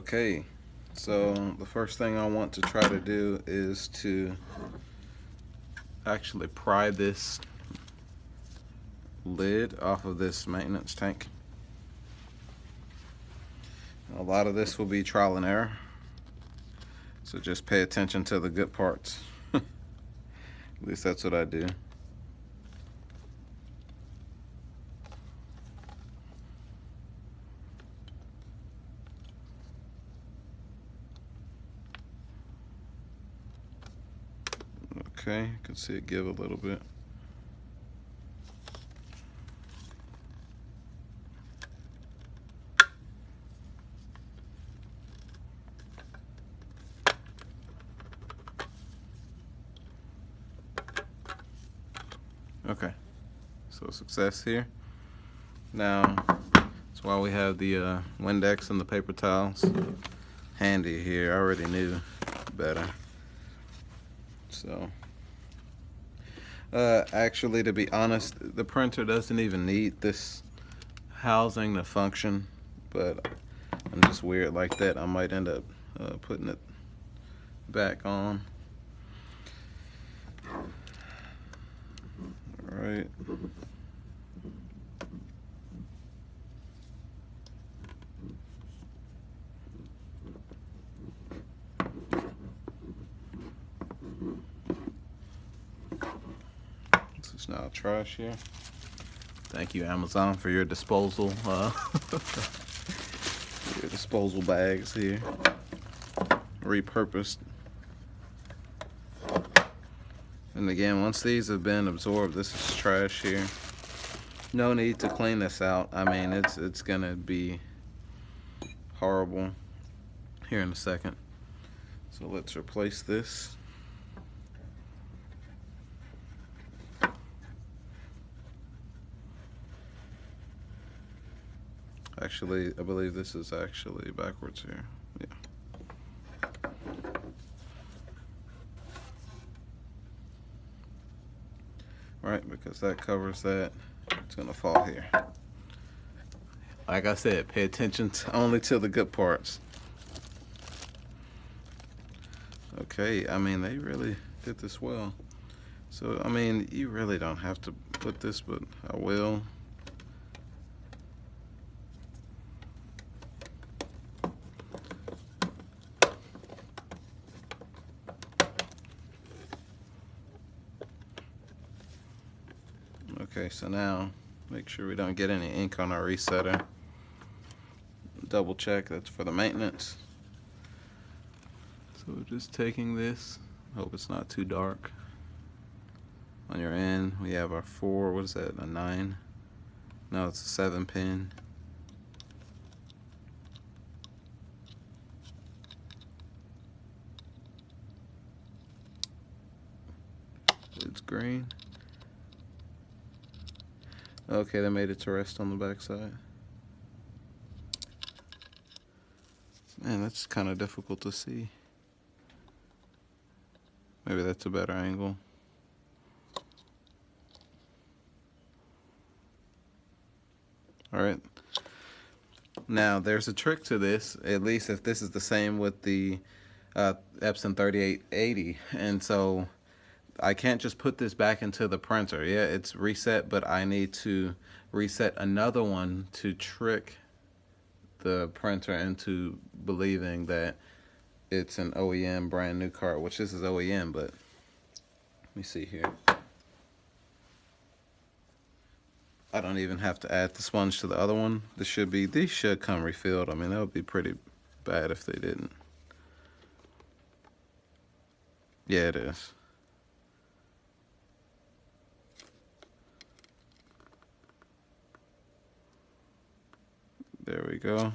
Okay, so the first thing I want to try to do is to actually pry this lid off of this maintenance tank. A lot of this will be trial and error, so just pay attention to the good parts. At least that's what I do. Okay, you can see it give a little bit. Okay, so success here. Now, that's why we have the Windex and the paper towels handy here. I already knew better. So, actually, to be honest, the printer doesn't even need this housing to function, but I'm just weird like that. I might end up putting it back on. All right. This is now trash here. Thank you, Amazon, for your disposal your disposal bags here, repurposed. And again, once these have been absorbed, this is trash here. No need to clean this out. I mean, it's gonna be horrible here in a second. So let's replace this. Actually, I believe this is actually backwards here. Yeah. Right, because that covers that. It's gonna fall here. Like I said, pay attention only to the good parts. Okay, I mean, they really did this well. So, I mean, you really don't have to put this, but I will. Okay, so now make sure we don't get any ink on our resetter. Double check, that's for the maintenance. So we're just taking this, hope it's not too dark. On your end, we have our 4, what is that, a 9? No, it's a 7 pin. It's green. Okay, they made it to rest on the back side. Man, that's kind of difficult to see. Maybe that's a better angle. Alright. Now, there's a trick to this, at least if this is the same with the Epson 3880. And so, I can't just put this back into the printer. Yeah, it's reset, but I need to reset another one to trick the printer into believing that it's an OEM brand new cart, which this is OEM, but let me see here. I don't even have to add the sponge to the other one. These should come refilled. I mean, that would be pretty bad if they didn't. Yeah, it is. There we go.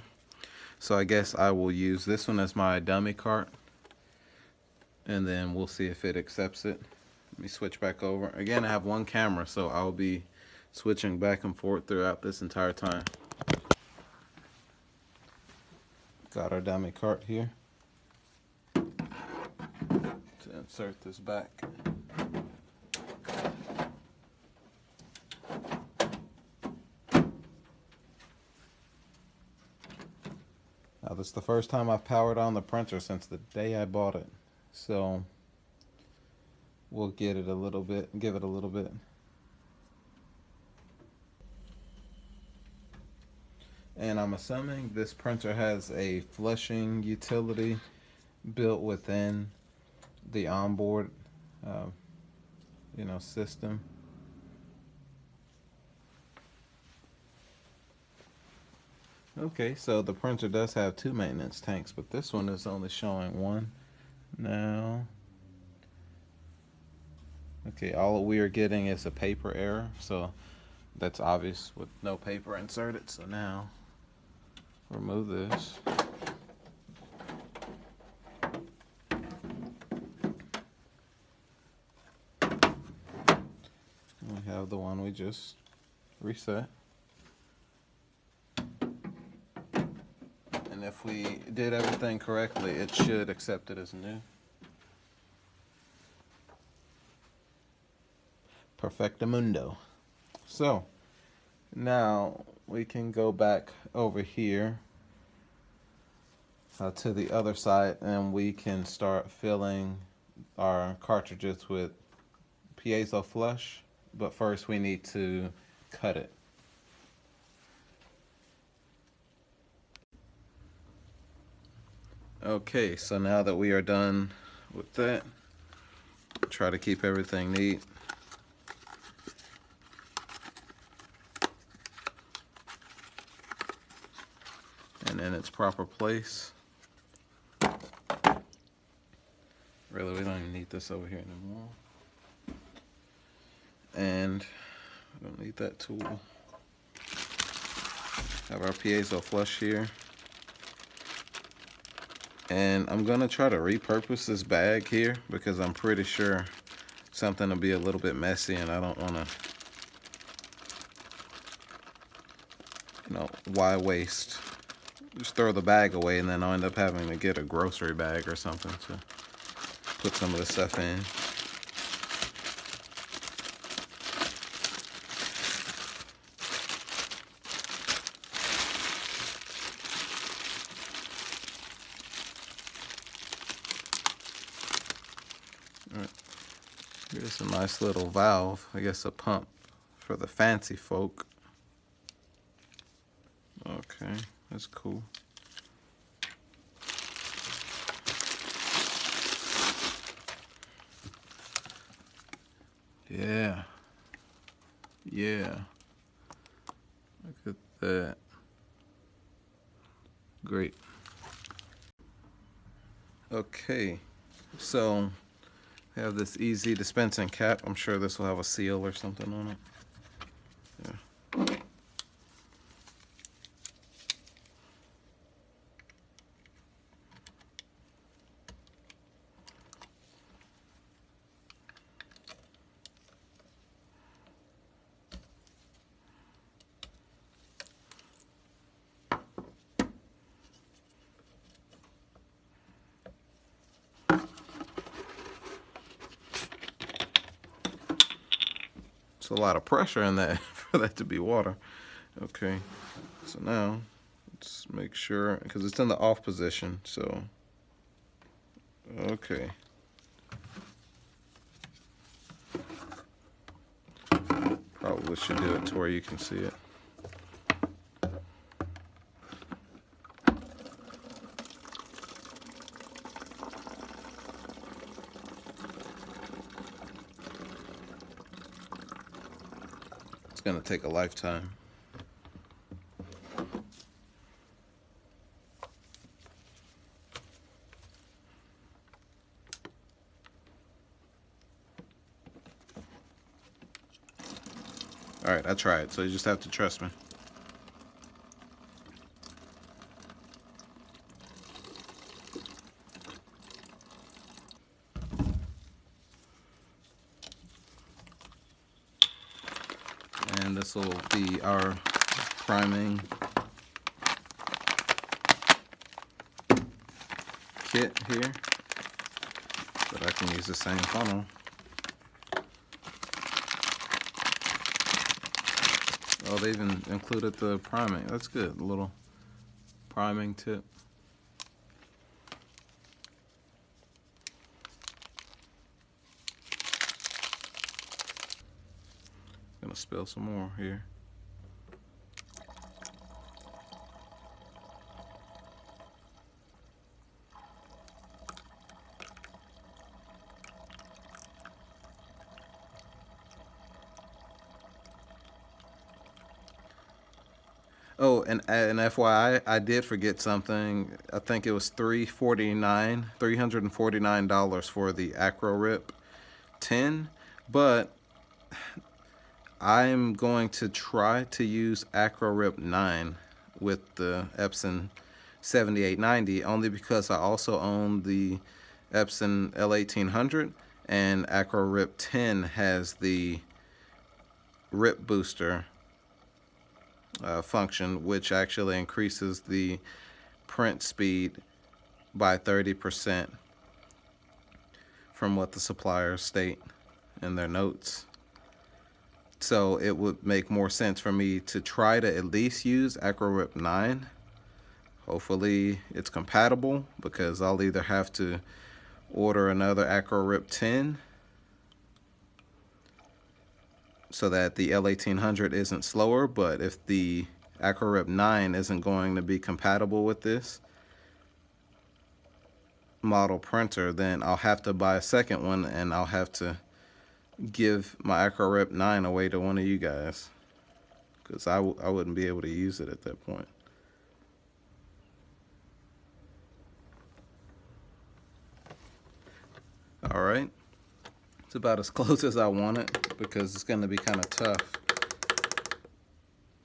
So I guess I will use this one as my dummy cart, and then we'll see if it accepts it. Let me switch back over. Again, I have one camera, so I'll be switching back and forth throughout this entire time. Got our dummy cart here. To insert this back. Now the it's the first time I've powered on the printer since the day I bought it. So we'll give it a little bit. And I'm assuming this printer has a flushing utility built within the onboard system. Okay, so the printer does have 2 maintenance tanks, but this one is only showing 1 now. Okay, all we are getting is a paper error, so that's obvious with no paper inserted. So now remove this. We have the one we just reset. And if we did everything correctly, it should accept it as new. Perfectamundo. So now we can go back over here to the other side, and we can start filling our cartridges with piezo flush. But first we need to cut it. Okay, so now that we are done with that, try to keep everything neat. And in its proper place. Really, we don't even need this over here anymore. And we don't need that tool. Have our piezo flush here. And I'm gonna try to repurpose this bag here because I'm pretty sure something will be a little bit messy, and I don't wanna, why waste? Just throw the bag away and then I'll end up having to get a grocery bag or something to put some of the stuff in. Here's a nice little valve, I guess a pump for the fancy folk. Okay, that's cool. Yeah. Look at that. Great. Okay, so we have this easy dispensing cap. I'm sure this will have a seal or something on it. Yeah. A lot of pressure in that for that to be water. Okay, so now let's make sure, because it's in the off position, so okay. Probably should do it to where you can see it. It's gonna take a lifetime. All right, I tried, so you just have to trust me. And this will be our priming kit here, but I can use the same funnel. Oh, they even included the priming. That's good. A little priming tip. Gonna spill some more here. Oh, and FYI, I did forget something. I think it was $349 for the Acro Rip 10, but I'm going to try to use Acro Rip 9 with the Epson 7890 only because I also own the Epson L1800, and Acro Rip 10 has the rip booster function, which actually increases the print speed by 30% from what the suppliers state in their notes. So it would make more sense for me to try to at least use Acro Rip 9. Hopefully it's compatible, because I'll either have to order another Acro Rip 10 so that the L1800 isn't slower, but if the Acro Rip 9 isn't going to be compatible with this model printer, then I'll have to buy a second one, and I'll have to give my Acro Rip 9 away to one of you guys, because I wouldn't be able to use it at that point. Alright, it's about as close as I want it, because it's going to be kind of tough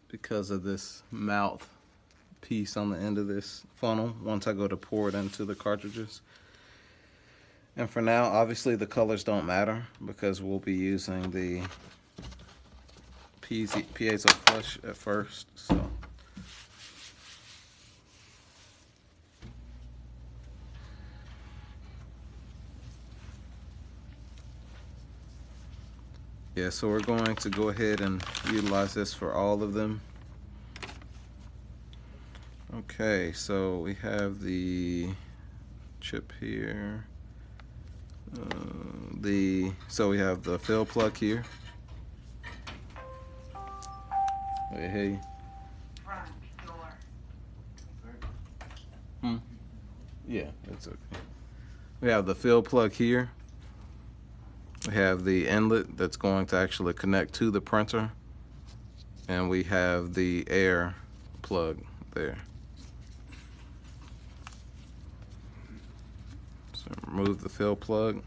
because of this mouth piece on the end of this funnel once I go to pour it into the cartridges. And for now, obviously the colors don't matter, because we'll be using the PIEZO flush at first. So yeah, so we're going to go ahead and utilize this for all of them. Okay, so we have the chip here. So we have the fill plug here. Hey. Front door. Yeah, it's okay. We have the fill plug here. We have the inlet that's going to actually connect to the printer, and we have the air plug there. So remove the fill plug.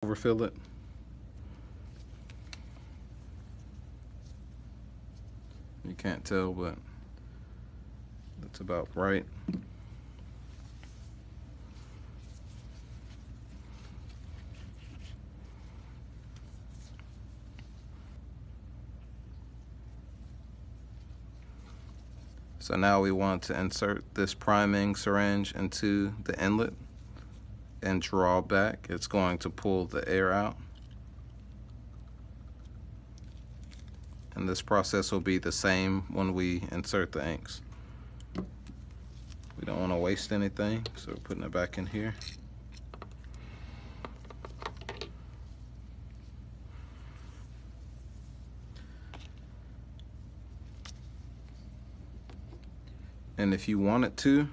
Overfill it. You can't tell, but that's about right. So now we want to insert this priming syringe into the inlet and draw back. It's going to pull the air out. And this process will be the same when we insert the inks. We don't want to waste anything, so we're putting it back in here. And if you wanted to,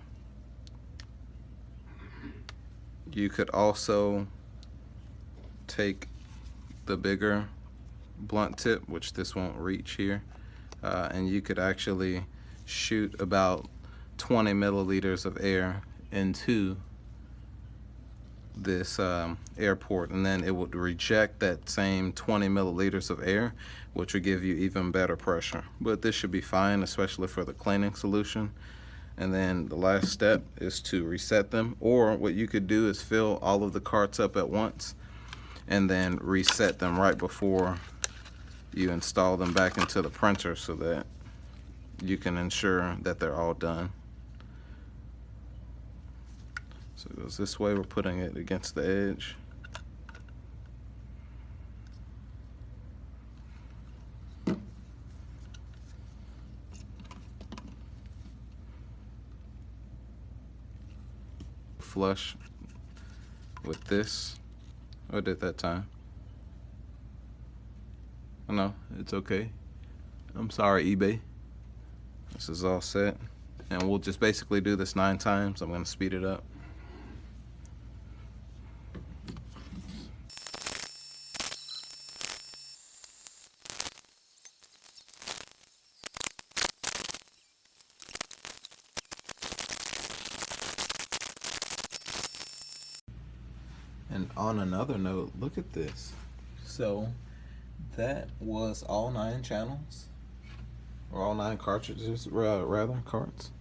you could also take the bigger blunt tip, which this won't reach here, and you could actually shoot about 20 milliliters of air into this air port, and then it would reject that same 20 milliliters of air, which would give you even better pressure. But this should be fine, especially for the cleaning solution. And then the last step is to reset them, or what you could do is fill all of the carts up at once and then reset them right before you install them back into the printer so that you can ensure that they're all done. So it goes this way, we're putting it against the edge. Flush with this. I did that time. Oh, no, it's okay. I'm sorry, eBay. This is all set. And we'll just basically do this 9 times. I'm going to speed it up. And on another note, look at this. So that was all 9 channels, or all 9 cartridges, rather, carts.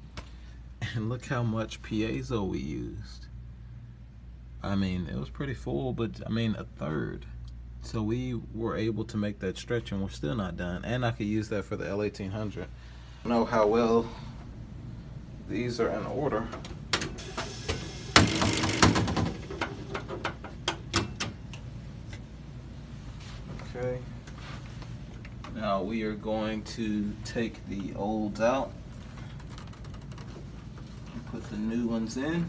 And look how much piezo we used. I mean, it was pretty full, but I mean, a third. So we were able to make that stretch, and we're still not done. And I could use that for the L1800. I know how well these are in order. Okay. Now we are going to take the olds out and put the new ones in.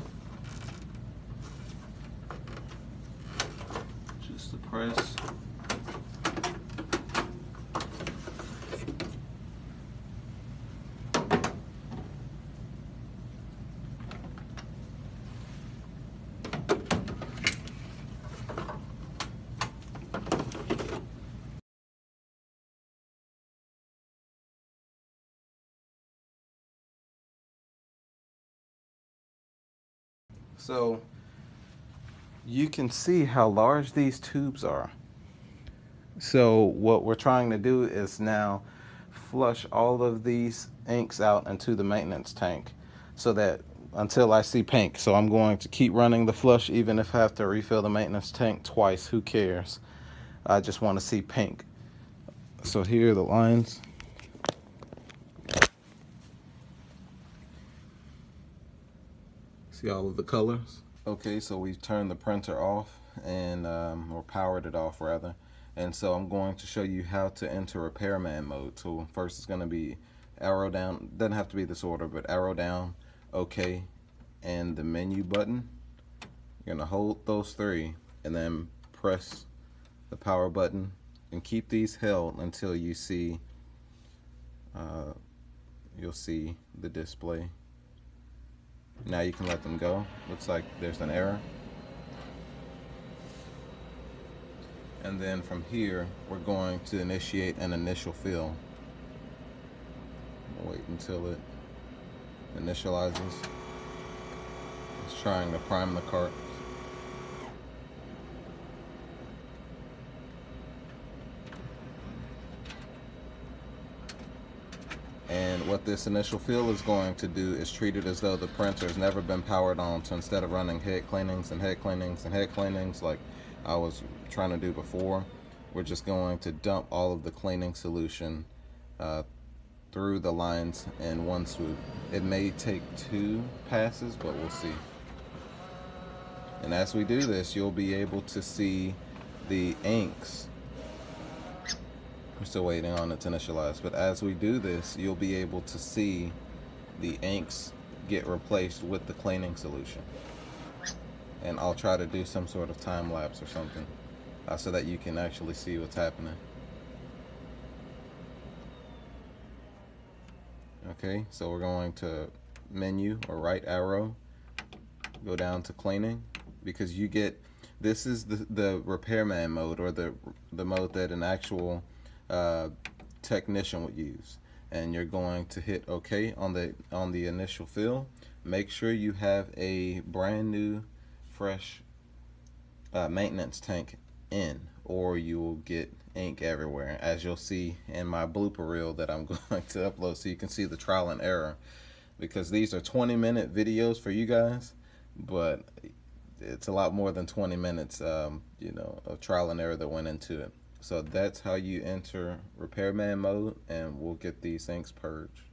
Just to press. So you can see how large these tubes are. So what we're trying to do is now flush all of these inks out into the maintenance tank so that until I see pink. So I'm going to keep running the flush even if I have to refill the maintenance tank twice. Who cares? I just want to see pink. So here are the lines. See all of the colors? Okay, so we've turned the printer off and or powered it off rather. And so I'm going to show you how to enter repairman mode. So first it's going to be arrow down, doesn't have to be this order, but arrow down, OK, and the menu button. You're going to hold those 3 and then press the power button and keep these held until you see you'll see the display. Now you can let them go. Looks like there's an error. And then from here, we're going to initiate an initial fill. Wait until it initializes. It's trying to prime the cart. And what this initial fill is going to do is treat it as though the printer has never been powered on. So instead of running head cleanings and head cleanings and head cleanings like I was trying to do before, we're just going to dump all of the cleaning solution through the lines in one swoop. It may take 2 passes, but we'll see. And as we do this, you'll be able to see the inks. We're still waiting on it to initialize, but as we do this, you'll be able to see the inks get replaced with the cleaning solution. And I'll try to do some sort of time lapse or something so that you can actually see what's happening. Okay, so we're going to menu or right arrow, go down to cleaning, because you get, this is the repairman mode, or the mode that an actual technician would use. And you're going to hit OK on the initial fill. Make sure you have a brand new fresh maintenance tank in, or you will get ink everywhere, as you'll see in my blooper reel that I'm going to upload, so you can see the trial and error, because these are 20-minute videos for you guys, but it's a lot more than 20 minutes of trial and error that went into it. So that's how you enter repairman mode, and we'll get these things purged.